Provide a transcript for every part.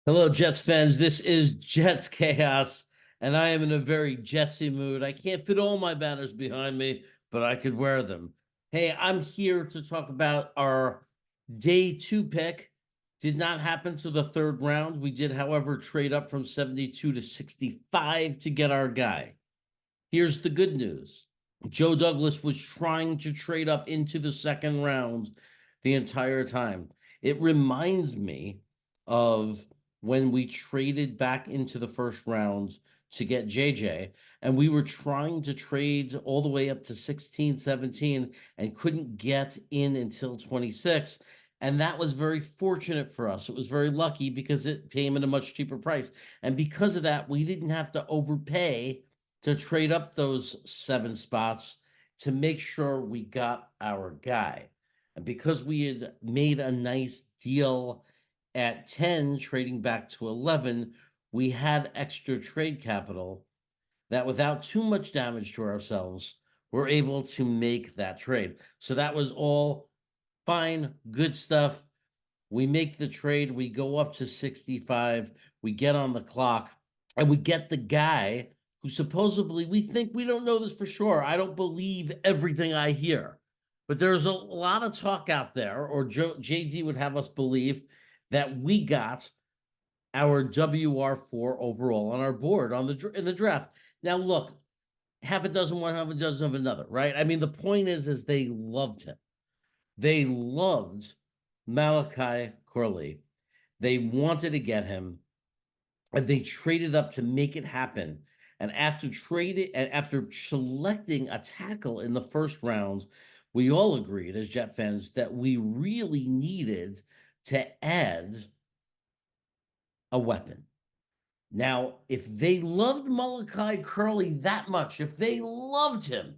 Hello, Jets fans. This is Jets Chaos, and I am in a very Jetsy mood. I can't fit all my banners behind me, but I could wear them. Hey, I'm here to talk about our day two pick. Did not happen to the third round. We did, however, trade up from 72 to 65 to get our guy. Here's the good news. Joe Douglas was trying to trade up into the second round the entire time. It reminds me of when we traded back into the first round to get JJ, and we were trying to trade all the way up to 16, 17, and couldn't get in until 26. And that was very fortunate for us. It was very lucky because it came at a much cheaper price. And because of that, we didn't have to overpay to trade up those 7 spots to make sure we got our guy. And because we had made a nice deal at 10, trading back to 11, we had extra trade capital that without too much damage to ourselves, we're able to make that trade. So that was all fine, good stuff. We make the trade, we go up to 65, we get on the clock, and we get the guy who supposedly we think we don't know this for sure. I don't believe everything I hear, but there's a lot of talk out there, or JD would have us believe that we got our WR4 overall on our board on the in the draft. Now, look, half a dozen one, half a dozen of another, right? I mean, the point is they loved him. They loved Malachi Corley. They wanted to get him, and they traded up to make it happen. And after selecting a tackle in the first round, we all agreed as Jet fans that we really needed to add a weapon. Now, if they loved Malachi Curley that much, if they loved him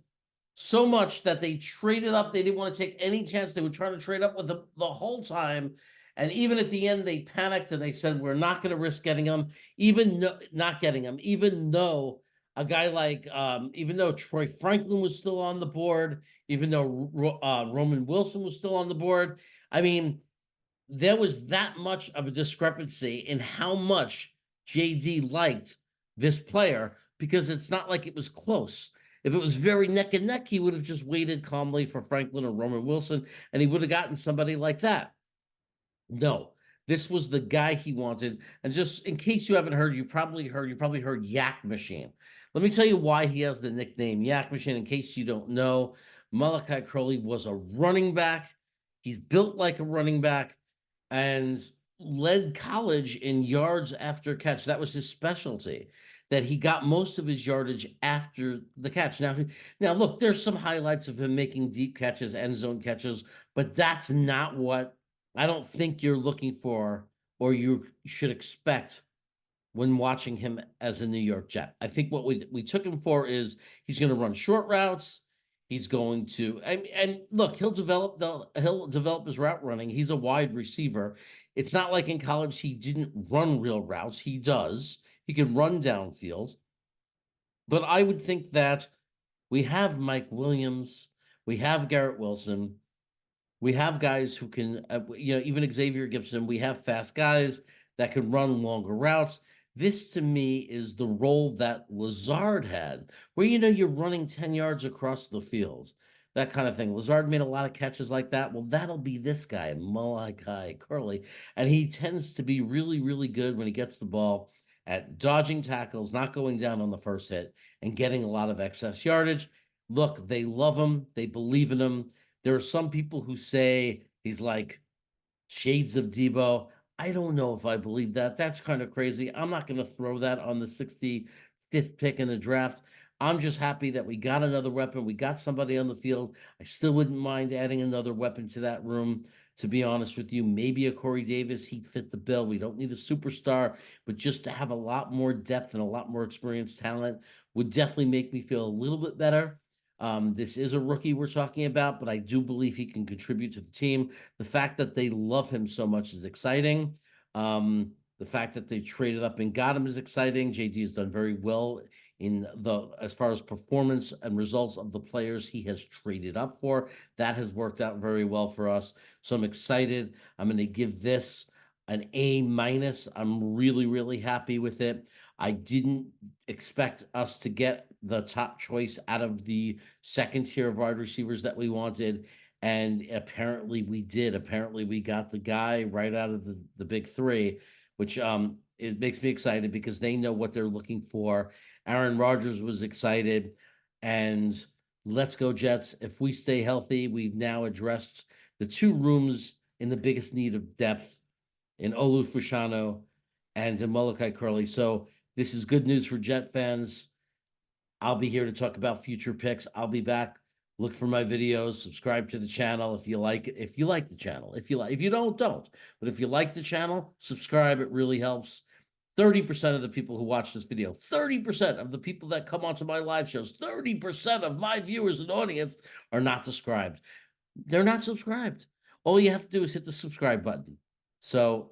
so much that they traded up, they didn't want to take any chance. They were trying to trade up with the whole time. And even at the end, they panicked and they said, we're not going to risk getting him, not getting him, even though a guy like, even though Troy Franklin was still on the board, even though Roman Wilson was still on the board. I mean, there was that much of a discrepancy in how much JD liked this player because it's not like it was close. If it was very neck and neck, he would have just waited calmly for Franklin or Roman Wilson, and he would have gotten somebody like that. No, this was the guy he wanted. And just in case you haven't heard, you probably heard Yak Machine. Let me tell you why he has the nickname Yak Machine. In case you don't know, Malachi Crowley was a running back. He's built like a running back and led college in yards after catch. That was his specialty. That he got most of his yardage after the catch. Now look, there's some highlights of him making deep catches, end zone catches, but that's not what I don't think you're looking for or you should expect when watching him as a New York Jet. I think what we took him for is he's going to run short routes. He's going to and look, he'll develop his route running. He's a wide receiver. It's not like in college he didn't run real routes. He does. He can run downfield. But I would think that we have Mike Williams, we have Garrett Wilson, we have guys who can, even Xavier Gibson, we have fast guys that can run longer routes. This to me is the role that Lazard had, where you're running 10 yards across the field, that kind of thing. Lazard made a lot of catches like that. Well, that'll be this guy, Malachi Curley. And he tends to be really, really good when he gets the ball at dodging tackles, not going down on the first hit, and getting a lot of excess yardage. Look, they love him, they believe in him. There are some people who say he's like shades of Debo. I don't know if I believe that. That's kind of crazy. I'm not going to throw that on the 65th pick in the draft. I'm just happy that we got another weapon. We got somebody on the field. I still wouldn't mind adding another weapon to that room, to be honest with you. Maybe a Corey Davis. He'd fit the bill. We don't need a superstar, but just to have a lot more depth and a lot more experienced talent would definitely make me feel a little bit better. This is a rookie we're talking about, but I do believe he can contribute to the team. The fact that they love him so much is exciting. The fact that they traded up and got him is exciting. JD has done very well in the as far as performance and results of the players he has traded up for. That has worked out very well for us. So I'm excited. I'm going to give this an A minus. I'm really, really happy with it. I didn't expect us to get the top choice out of the second tier of wide receivers that we wanted. And apparently we did. Apparently we got the guy right out of the big three, which it makes me excited because they know what they're looking for. Aaron Rodgers was excited, and let's go Jets. If we stay healthy, we've now addressed the two rooms in the biggest need of depth in Olu Fushano and in Molokai Curley. So this is good news for Jet fans. I'll be here to talk about future picks. I'll be back. Look for my videos. Subscribe to the channel if you like it. If you like the channel, if you don't, don't. But if you like the channel, subscribe. It really helps. 30% of the people who watch this video, 30% of the people that come onto my live shows, 30% of my viewers and audience are not subscribed. They're not subscribed. All you have to do is hit the subscribe button. So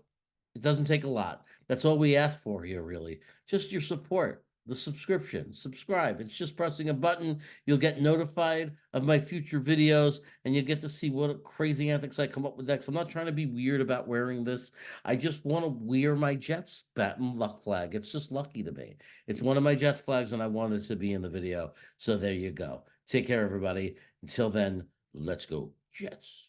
it doesn't take a lot. That's all we ask for here, really. Just your support, the subscription, subscribe. It's just pressing a button. You'll get notified of my future videos, and you'll get to see what crazy antics I come up with next. I'm not trying to be weird about wearing this. I just want to wear my Jets luck flag. It's just lucky to me. It's one of my Jets flags, and I wanted to be in the video. So there you go. Take care, everybody. Until then, let's go, Jets.